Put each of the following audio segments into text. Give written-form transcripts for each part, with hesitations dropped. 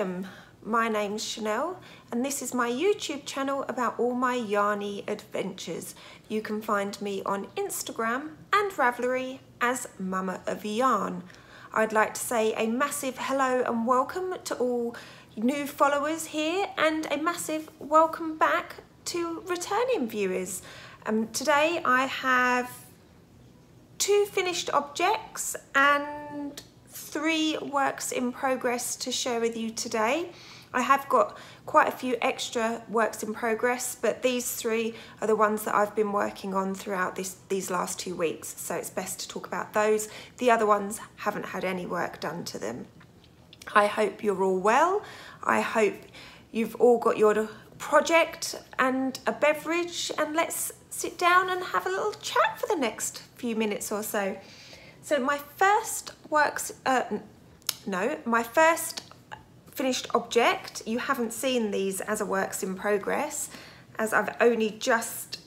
welcome. My name's Chanel and this is my YouTube channel about all my yarny adventures. You can find me on Instagram and Ravelry as Mama of Yarn. I'd like to say a massive hello and welcome to all new followers here and a massive welcome back to returning viewers. Today I have 2 finished objects and 3 works in progress to share with you today. I have got quite a few extra works in progress, but these 3 are the ones that I've been working on throughout these last 2 weeks, so it's best to talk about those. The other ones haven't had any work done to them. I hope you're all well. I hope you've all got your project and a beverage, and let's sit down and have a little chat for the next few minutes or so. So my first my first finished object, you haven't seen these as a works in progress as I've only just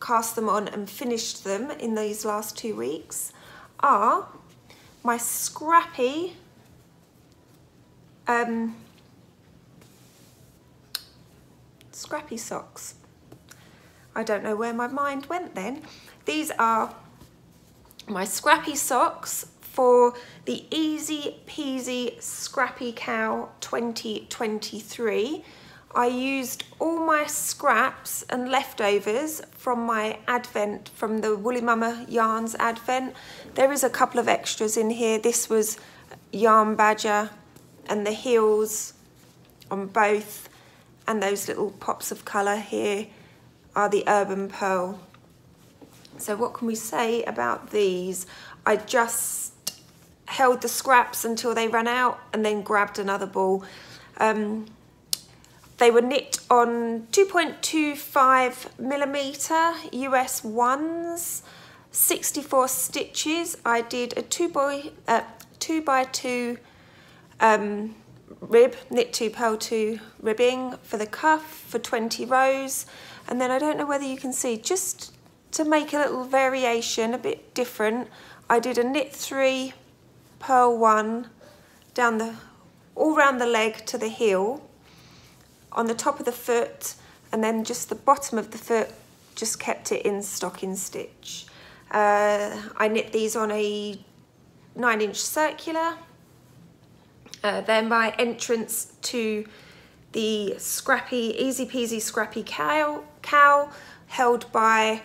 cast them on and finished them in these last 2 weeks, are my Scrappy Scrappy Socks. I don't know where my mind went then. These are my Scrappy Socks for the Easy Peasy Scrappy KAL 2023. I used all my scraps and leftovers from my advent, from the Woolly Mama Yarns advent. There is a couple of extras in here. This was Yarn Badger and the heels on both, and those little pops of colour here are the Urban Pearl. So what can we say about these? I just held the scraps until they ran out and then grabbed another ball. They were knit on 2.25mm US ones, 64 stitches. I did a 2x2 rib, knit 2, purl 2 ribbing for the cuff for 20 rows. And then I don't know whether you can see, just to make a little variation, a bit different, I did a knit 3, purl 1 down all round the leg to the heel, on the top of the foot, and then just the bottom of the foot, just kept it in stocking stitch. I knit these on a 9-inch circular. They're my entrance to the Scrappy, Easy Peasy Scrappy KAL, held by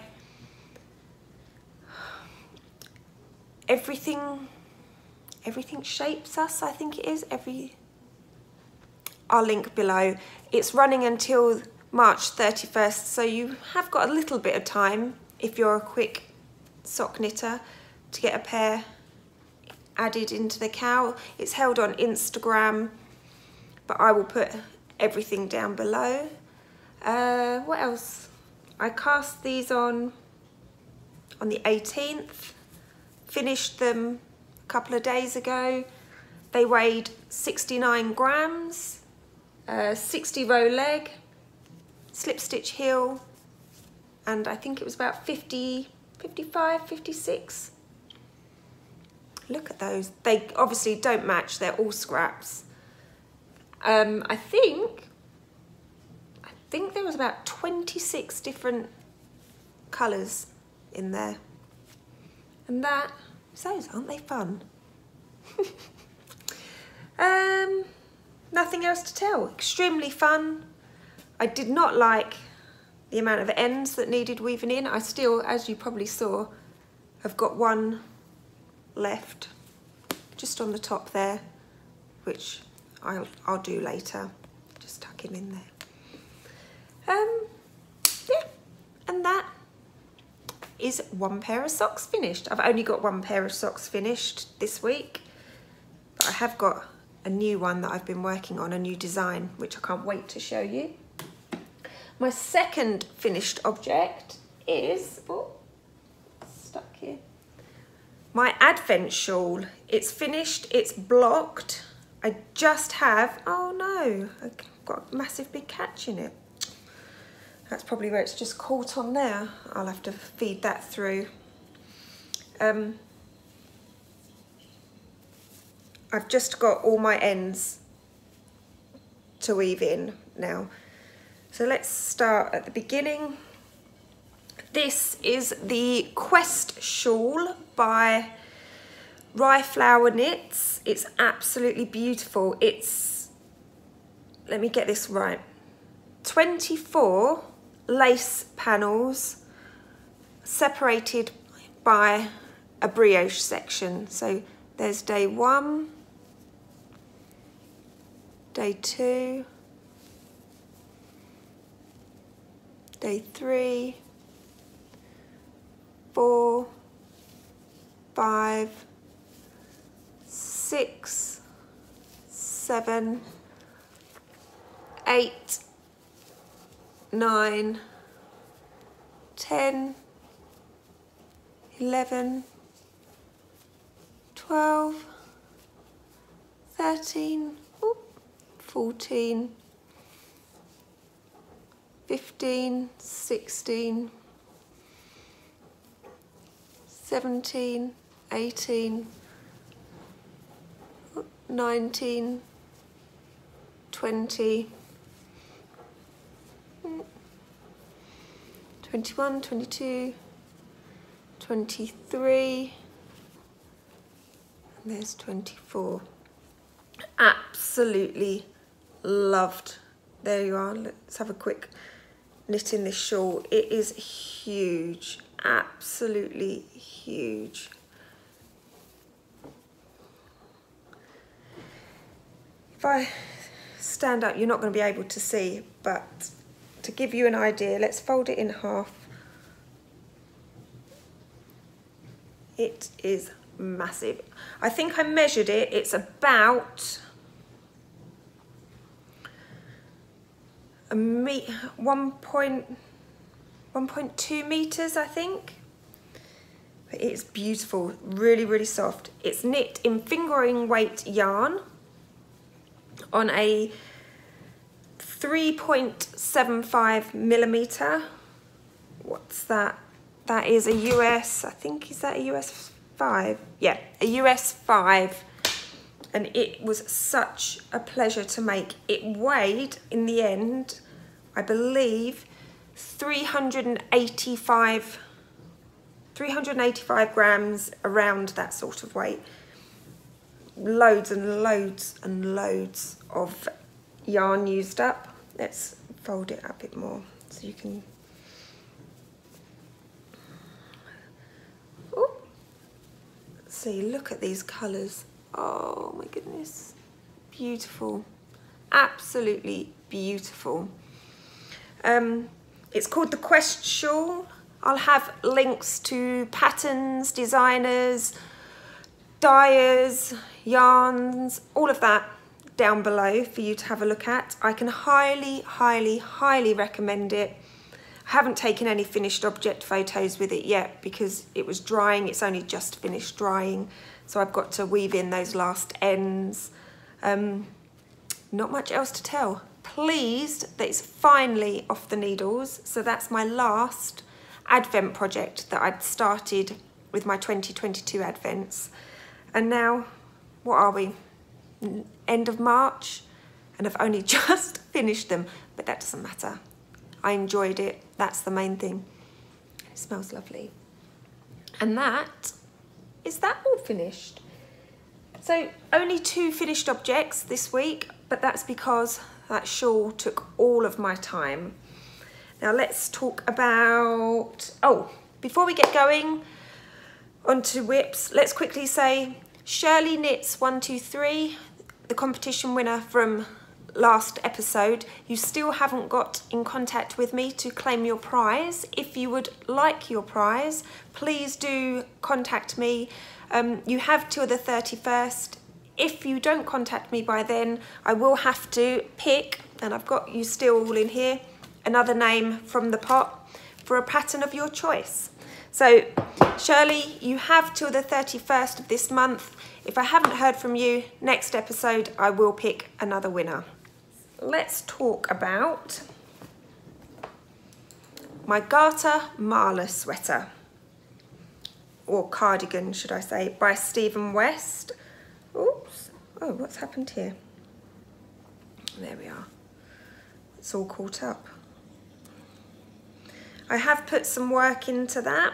Everything Shapes Us, I think it is. I'll link below. It's running until March 31st, so you have got a little bit of time if you're a quick sock knitter to get a pair added into the KAL. It's held on Instagram, but I will put everything down below. What else? I cast these on the 18th, finished them a couple of days ago. They weighed 69 grams, 60 row leg, slip stitch heel, and I think it was about 50, 55, 56. Look at those. They obviously don't match, they're all scraps. I think there was about 26 different colours in there. And those, aren't they fun? Nothing else to tell. Extremely fun. I did not like the amount of ends that needed weaving in. I still, as you probably saw, have got one left just on the top there, which I'll do later. Just tuck him in there. Yeah, and that is 1 pair of socks finished. I've only got 1 pair of socks finished this week, but I have got a new one that I've been working on, a new design, which I can't wait to show you. My second finished object is, oh, stuck here, my Advent shawl. It's finished, it's blocked. I just have, oh no, I've got a massive big catch in it. That's probably where it's just caught on there. I'll have to feed that through. I've just got all my ends to weave in now. So let's start at the beginning. This is the Quest Shawl by Rye Flower Knits. It's absolutely beautiful. It's, let me get this right, 24 lace panels separated by a brioche section. So there's day 1, day 2, day 3, 4, 5, 6, 7, 8, 9, 10, 11, 12, 13, 14, 15, 16, 17, 18, 19, 20, 21, 22, 23, and there's 24. Absolutely loved. There you are. Let's have a quick knit in this shawl. It is huge, absolutely huge. If I stand up, you're not going to be able to see, but to give you an idea, let's fold it in half. It is massive. I think I measured it. It's about 1.2 meters, I think. But it's beautiful, really, really soft. It's knit in fingering weight yarn on a 3.75 millimeter. What's that? That is a US, I think, is that a US 5? Yeah, a US 5. And it was such a pleasure to make. It weighed, in the end, I believe, 385 grams, around that sort of weight. Loads and loads and loads of yarn used up. Let's fold it a bit more so you can... Ooh. See, look at these colours. Oh my goodness, beautiful, absolutely beautiful. It's called the Quest Shawl. I'll have links to patterns, designers, dyers, yarns, all of that down below for you to have a look at. I can highly, highly, highly recommend it. I haven't taken any finished object photos with it yet because it was drying. It's only just finished drying. So I've got to weave in those last ends. Not much else to tell. Pleased that it's finally off the needles. So that's my last Advent project that I'd started with my 2022 Advents. And now, what are we? End of March? And I've only just finished them, but that doesn't matter. I enjoyed it. That's the main thing. It smells lovely. And that is that all finished. So only 2 finished objects this week, but that's because that shawl took all of my time. Now let's talk about, oh, before we get going onto whips, let's quickly say Shirley Knits 123, the competition winner from last episode. You still haven't got in contact with me to claim your prize. If you would like your prize, please do contact me. You have till the 31st. If you don't contact me by then, I will have to pick, and I've got you still all in here, another name from the pot for a pattern of your choice. So Shirley, you have till the 31st of this month. If I haven't heard from you, next episode I will pick another winner. Let's talk about my Garter Marla sweater, or cardigan should I say, by Stephen West. Oops, oh, what's happened here? There we are. It's all caught up. I have put some work into that.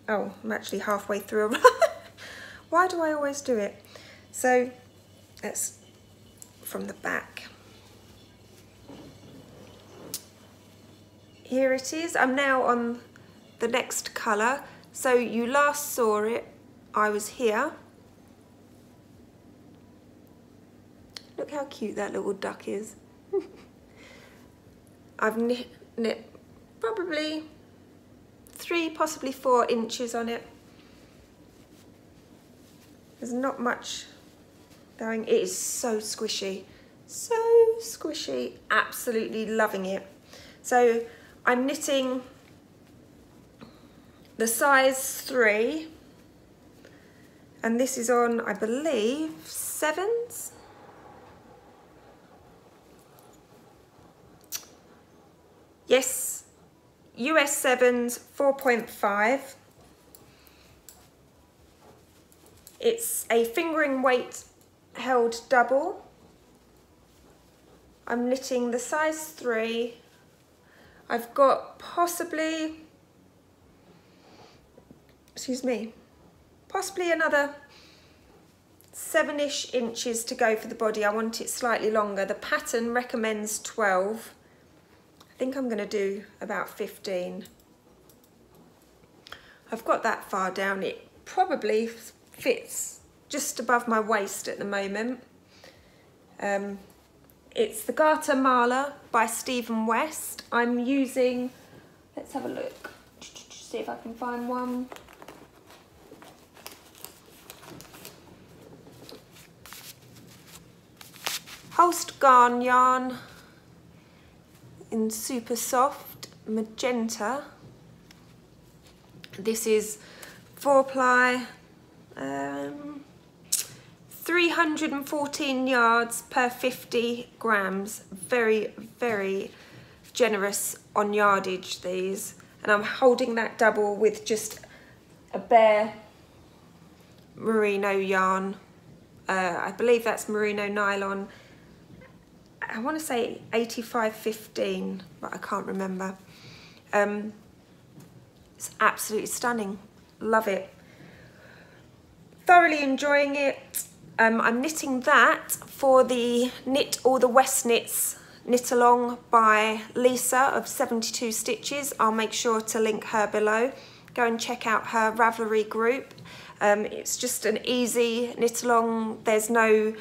Oh, I'm actually halfway through. Why do I always do it? So that's from the back. Here it is. I'm now on the next colour. So you last saw it, I was here. Look how cute that little duck is. I've knit probably 3, possibly 4 inches on it. There's not much going. It is so squishy, so squishy. Absolutely loving it. So I'm knitting the size 3, and this is on, I believe, 7s. Yes, US 7s, 4.5. It's a fingering weight held double. I'm knitting the size 3. I've got possibly, possibly another 7-ish inches to go for the body. I want it slightly longer. The pattern recommends 12. I think I'm going to do about 15. I've got that far down. It probably fits just above my waist at the moment. It's the Garter Marla by Stephen West. I'm using, let's have a look, see if I can find one. Holst Garn yarn in super soft magenta. This is 4-ply, 314 yards per 50 grams. Very, very generous on yardage, these. And I'm holding that double with just a bare merino yarn. I believe that's merino nylon. I want to say 85-15, but I can't remember. It's absolutely stunning. Love it. Thoroughly enjoying it. I'm knitting that for the Knit All the West Knits knit along by Lisa of 72 Stitches. I'll make sure to link her below. Go and check out her Ravelry group. It's just an easy knit along. There's no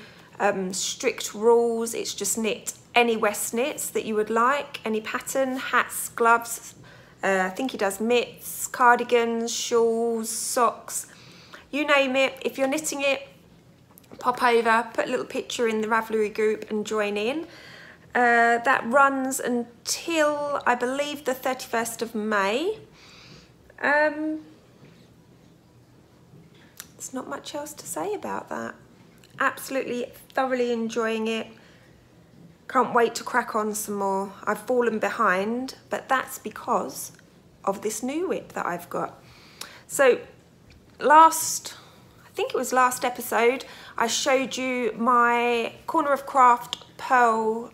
strict rules. It's just knit any West knits that you would like, any pattern, hats, gloves. I think he does mitts, cardigans, shawls, socks, you name it. If you're knitting it, pop over, put a little picture in the Ravelry group and join in. That runs until, I believe, the 31st of May. There's not much else to say about that. Absolutely thoroughly enjoying it. Can't wait to crack on some more. I've fallen behind, but that's because of this new whip that I've got. So I think it was last episode, I showed you my Corner of Craft Pearl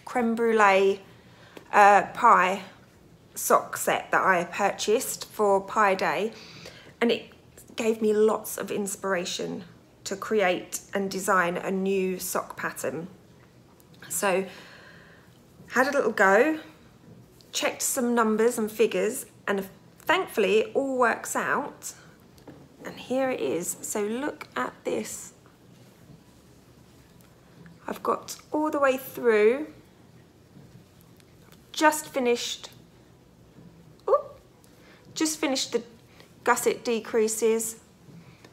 Creme Brûlée pie sock set that I purchased for Pie Day, and it gave me lots of inspiration to create and design a new sock pattern. So had a little go, checked some numbers and figures, and thankfully it all works out. And here it is. So look at this. I've got all the way through. Just finished the gusset decreases,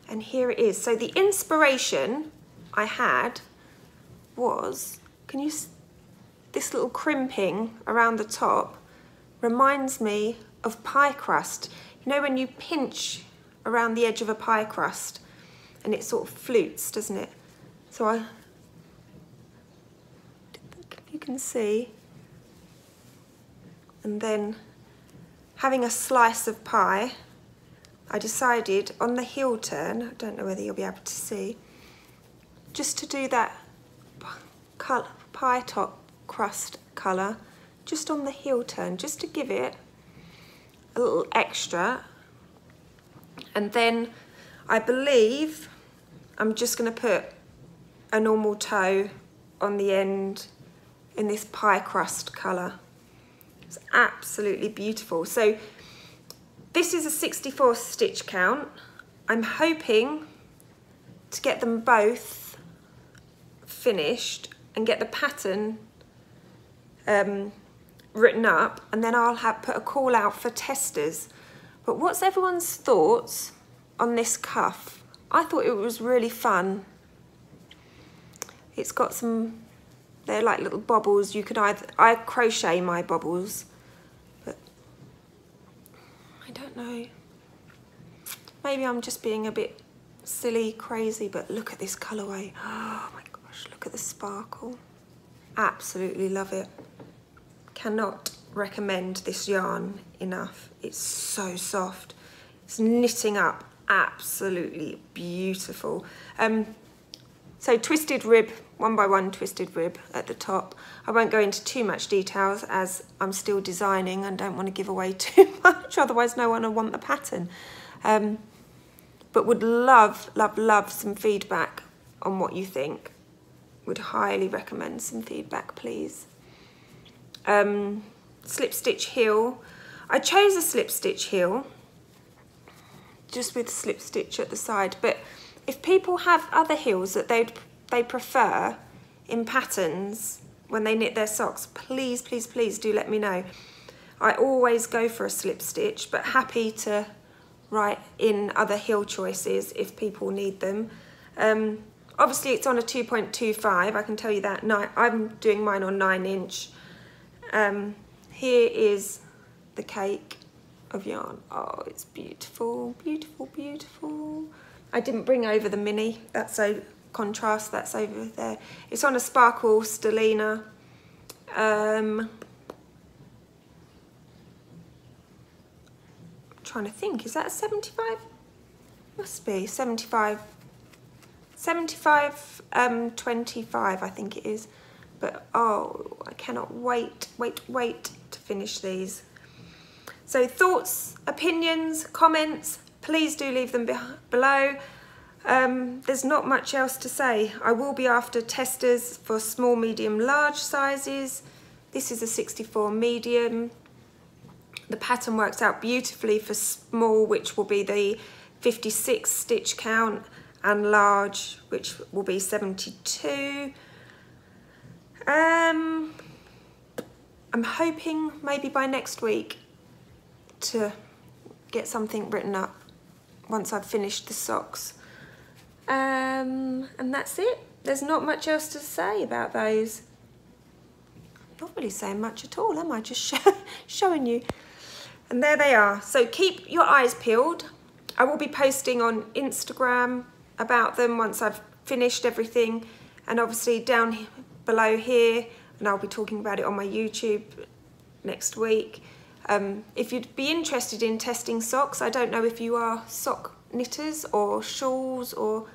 and here it is. So the inspiration I had was, this little crimping around the top reminds me of pie crust. You know when you pinch around the edge of a pie crust and it sort of flutes, doesn't it? So I think you can see. And then having a slice of pie, I decided on the heel turn, I don't know whether you'll be able to see, just to do that pie top crust colour just on the heel turn, just to give it a little extra. And then I believe I'm just going to put a normal toe on the end in this pie crust colour. It's absolutely beautiful. So this is a 64 stitch count. I'm hoping to get them both finished and get the pattern written up, and then I'll put a call out for testers. But what's everyone's thoughts on this cuff? I thought it was really fun. It's got some, they're like little bobbles. You could either, I crochet my bobbles, but I don't know. Maybe I'm just being a bit silly, crazy, but look at this colourway. Oh my gosh, look at the sparkle. Absolutely love it. Cannot recommend this yarn enough. It's so soft. It's knitting up absolutely beautiful. So twisted rib, 1x1 twisted rib at the top. I won't go into too much details as I'm still designing and don't want to give away too much, otherwise no one will want the pattern. But would love, love, love some feedback on what you think. Would highly recommend some feedback, please. Slip stitch heel. I chose a slip stitch heel just with slip stitch at the side, but if people have other heels that they prefer in patterns when they knit their socks, please, please, please do let me know. I always go for a slip stitch, but happy to write in other heel choices if people need them. Obviously it's on a 2.25, I can tell you that. I'm doing mine on 9-inch. Here is the cake of yarn. Oh, it's beautiful, beautiful, beautiful. I didn't bring over the mini, that's a contrast, that's over there. It's on a sparkle stellina. I'm trying to think, is that a 75? Must be 75. 25, I think it is. But oh, I cannot wait to finish these. So thoughts, opinions, comments, please do leave them below. There's not much else to say. I will be after testers for small, medium, large sizes. This is a 64 medium. The pattern works out beautifully for small, which will be the 56 stitch count, and large, which will be 72. I'm hoping maybe by next week to get something written up once I've finished the socks. And that's it. There's not much else to say about those. Not really saying much at all, am I? Just showing you. And there they are. So keep your eyes peeled. I will be posting on Instagram about them once I've finished everything, and obviously down below here, and I'll be talking about it on my YouTube next week. If you'd be interested in testing socks, I don't know if you are sock knitters or shawls or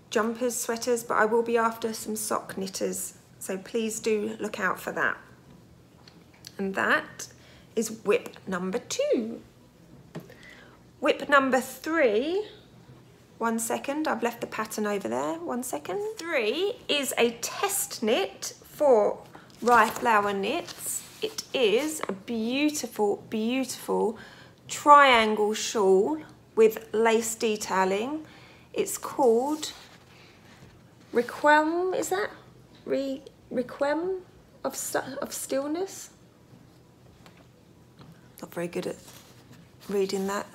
jumpers, sweaters, but I will be after some sock knitters, so please do look out for that. And that is whip number 2. Whip number 3, 1 second, I've left the pattern over there, 1 second. 3 is a test knit for Rye Flower Knits. It is a beautiful, beautiful triangle shawl with lace detailing. It's called Requiem, is that? Requiem of Stillness? Not very good at reading that.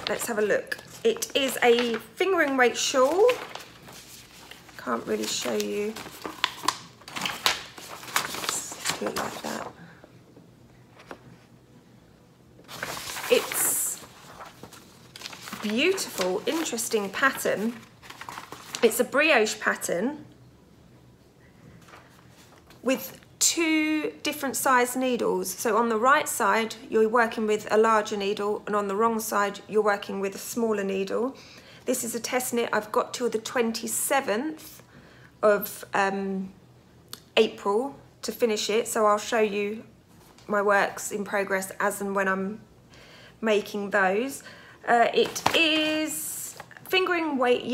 Let's have a look. It is a fingering weight shawl. Can't really show you. Let's do it like that. It's beautiful, interesting pattern. It's a brioche pattern with 2 different size needles. So on the right side you're working with a larger needle, and on the wrong side you're working with a smaller needle. This is a test knit. I've got till the 27th of April to finish it, so I'll show you my works in progress as and when I'm making those. It is fingering weight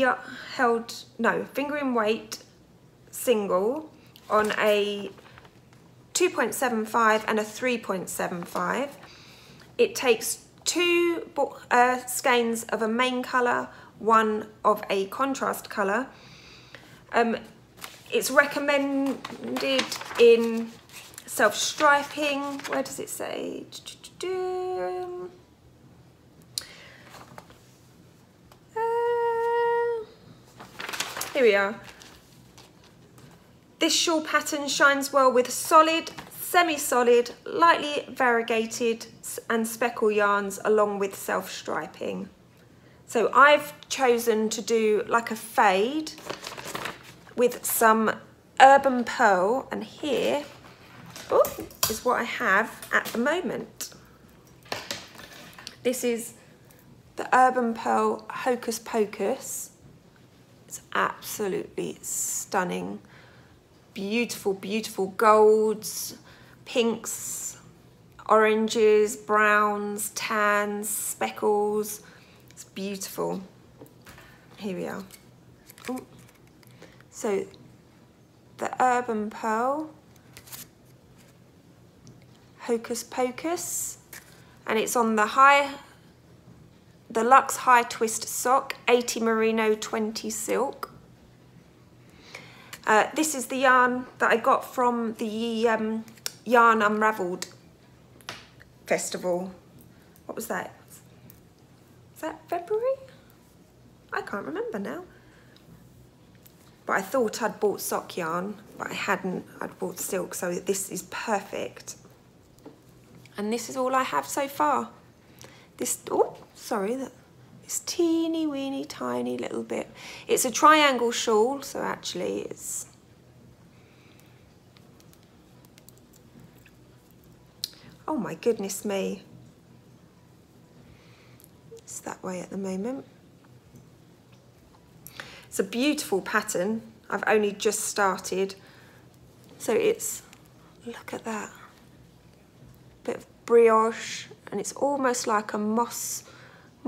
single on a 2.75 and a 3.75. It takes 2 skeins of a main colour, 1 of a contrast colour. It's recommended in self-striping. Where does it say? Here we are. This shawl pattern shines well with solid, semi-solid, lightly variegated and speckle yarns along with self-striping. So I've chosen to do like a fade with some Urban Pearl, and here is what I have at the moment. This is the Urban Pearl Hocus Pocus. It's absolutely stunning. Beautiful, beautiful golds, pinks, oranges, browns, tans, speckles. It's beautiful. Here we are. Ooh. So the Urban Pearl Hocus Pocus, and it's on the Luxe High Twist Sock, 80 merino, 20 silk. This is the yarn that I got from the Yarn Unravelled festival. What was that? Is that February? I can't remember now. But I thought I'd bought sock yarn, but I hadn't. I'd bought silk, so this is perfect. And this is all I have so far. This, oh, sorry, this teeny weeny tiny little bit. It's a triangle shawl, so actually it's, oh my goodness me. It's that way at the moment. It's a beautiful pattern. I've only just started. So it's, look at that. Bit of brioche, and it's almost like a moss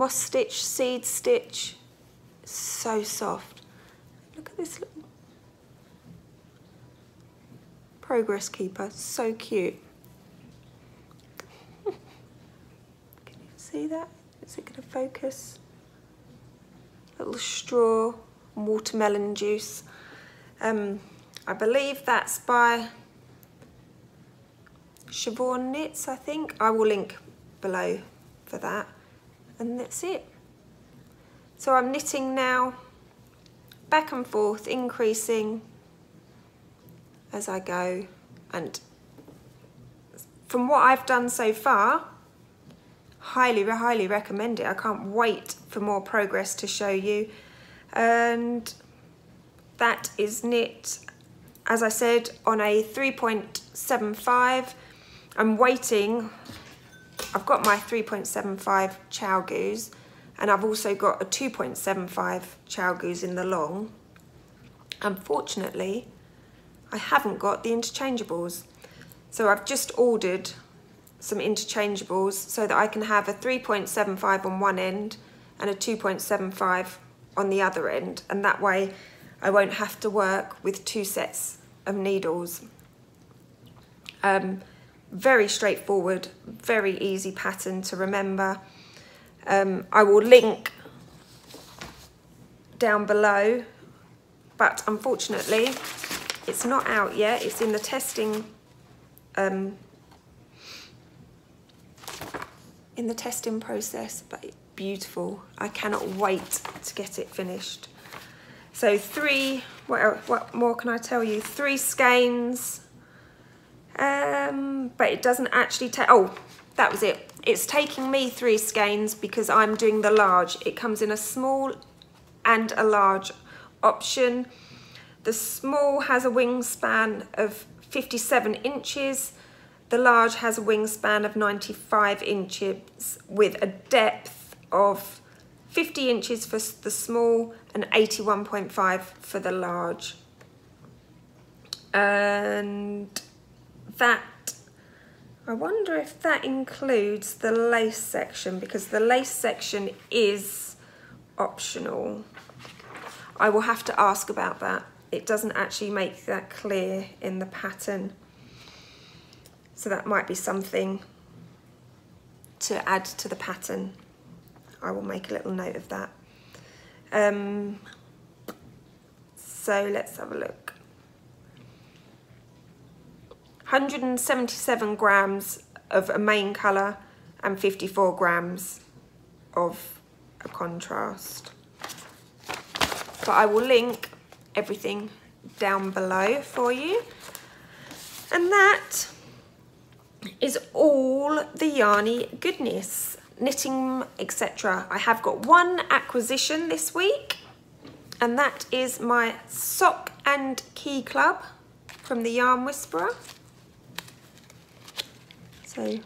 stitch, seed stitch. It's so soft. Look at this little progress keeper, so cute. Can you see that? Is it going to focus? Little straw, watermelon juice. I believe that's by Siobhan Knits, I think. I will link below for that. And that's it. So I'm knitting now, back and forth, increasing as I go. And from what I've done so far, highly, highly recommend it. I can't wait for more progress to show you. And that is knit, as I said, on a 3.75. I'm waiting. I've got my 3.75 chow goose, and I've also got a 2.75 chow goose in the long. Unfortunately, I haven't got the interchangeables. So I've just ordered some interchangeables so that I can have a 3.75 on one end and a 2.75 on the other end, and that way I won't have to work with 2 sets of needles. Very straightforward, very easy pattern to remember. I will link down below, but unfortunately it's not out yet. It's in the testing process, but it's beautiful. I cannot wait to get it finished. So what more can I tell you? 3 skeins, but it doesn't actually take, oh, that was it. It's taking me 3 skeins because I'm doing the large. It comes in a small and a large option. The small has a wingspan of 57 inches. The large has a wingspan of 95 inches with a depth of 50 inches for the small and 81.5 for the large. And that, I wonder if that includes the lace section, because the lace section is optional. I will have to ask about that. It doesn't actually make that clear in the pattern. So that might be something to add to the pattern. I will make a little note of that. So let's have a look. 177 grams of a main colour and 54 grams of a contrast. But I will link everything down below for you. And that is all the yarny goodness, knitting, etc. I have got one acquisition this week, and that is my Sock and Key Club from the Yarn Whisperer. So,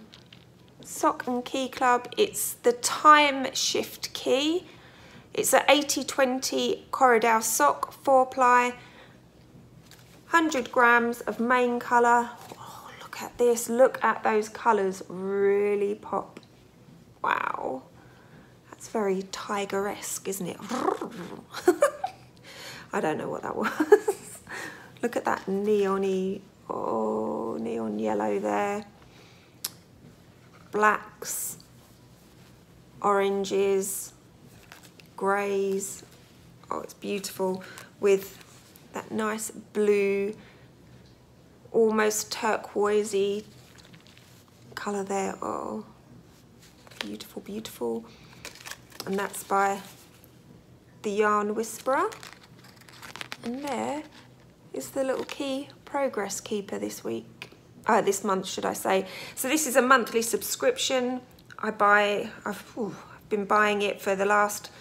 Sock and Key Club, it's the Time Shift Key. It's an 80/20 Corridor sock, 4-ply, 100 grams of main colour. Oh, look at this, look at those colours, really pop. Wow, that's very tiger-esque, isn't it? I don't know what that was. Look at that neon-y, oh, neon yellow there. Blacks, oranges, greys. Oh, it's beautiful with that nice blue, almost turquoisey colour there. Oh, beautiful, beautiful. And that's by the Yarn Whisperer. And there is the little key, progress keeper this week. This month, should I say. So this is a monthly subscription. I've been buying it for the last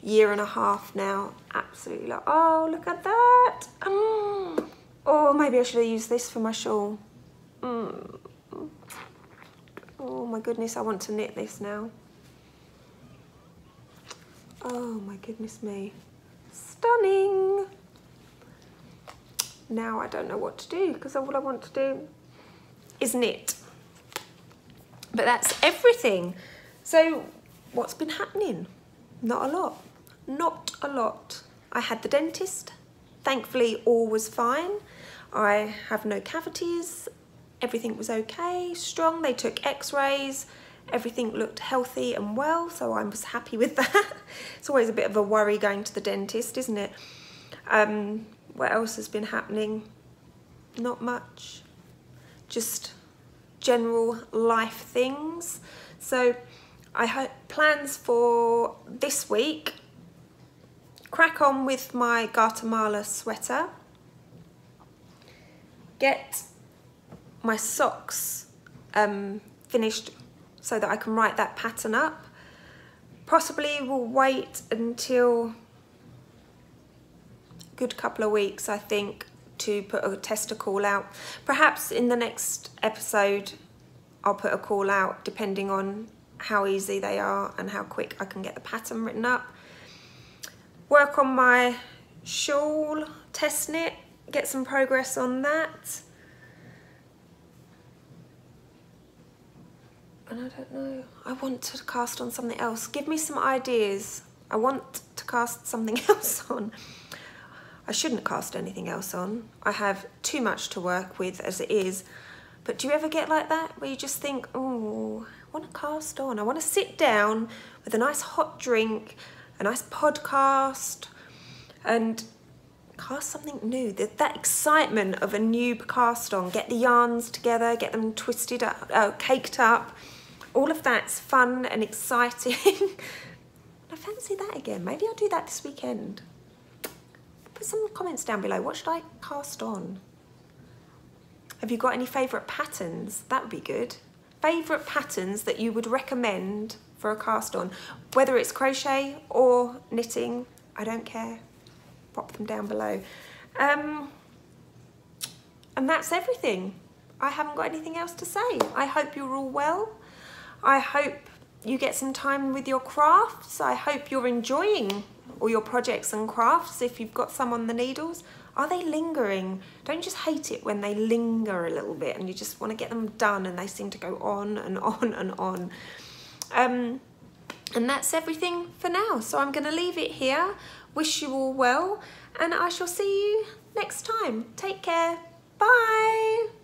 year and a half now. Absolutely love. Oh, look at that. Oh, maybe I should have used this for my shawl. Oh my goodness, I want to knit this now. Oh my goodness me. Stunning. Now I don't know what to do, because all I want to do is knit. But that's everything. So what's been happening? Not a lot. Not a lot. I had the dentist. Thankfully all was fine. I have no cavities. Everything was okay, strong. They took x-rays. Everything looked healthy and well, so I was happy with that. It's always a bit of a worry going to the dentist, isn't it? What else has been happening? Not much. Just general life things. So I have plans for this week. Crack on with my Garter Marla sweater. Get my socks finished so that I can write that pattern up. Possibly will wait until a good couple of weeks, I think, to put a tester call out. Perhaps in the next episode I'll put a call out depending on how easy they are and how quick I can get the pattern written up. Work on my shawl test knit, get some progress on that. And I don't know, I want to cast on something else. Give me some ideas. I want to cast something else on. I shouldn't cast anything else on. I have too much to work with as it is. But do you ever get like that, where you just think, oh, I want to cast on. I want to sit down with a nice hot drink, a nice podcast, and cast something new. That excitement of a new cast on. Get the yarns together, get them twisted up, caked up. All of that's fun and exciting. I fancy that again. Maybe I'll do that this weekend. Put some comments down below. What should I cast on? Have you got any favourite patterns? That would be good. Favourite patterns that you would recommend for a cast on. Whether it's crochet or knitting, I don't care. Pop them down below. And that's everything. I haven't got anything else to say. I hope you're all well. I hope you get some time with your crafts. I hope you're enjoying all your projects and crafts if you've got some on the needles. Are they lingering? Don't you just hate it when they linger a little bit and you just want to get them done and they seem to go on and on and on? And that's everything for now. So I'm going to leave it here. Wish you all well, and I shall see you next time. Take care. Bye.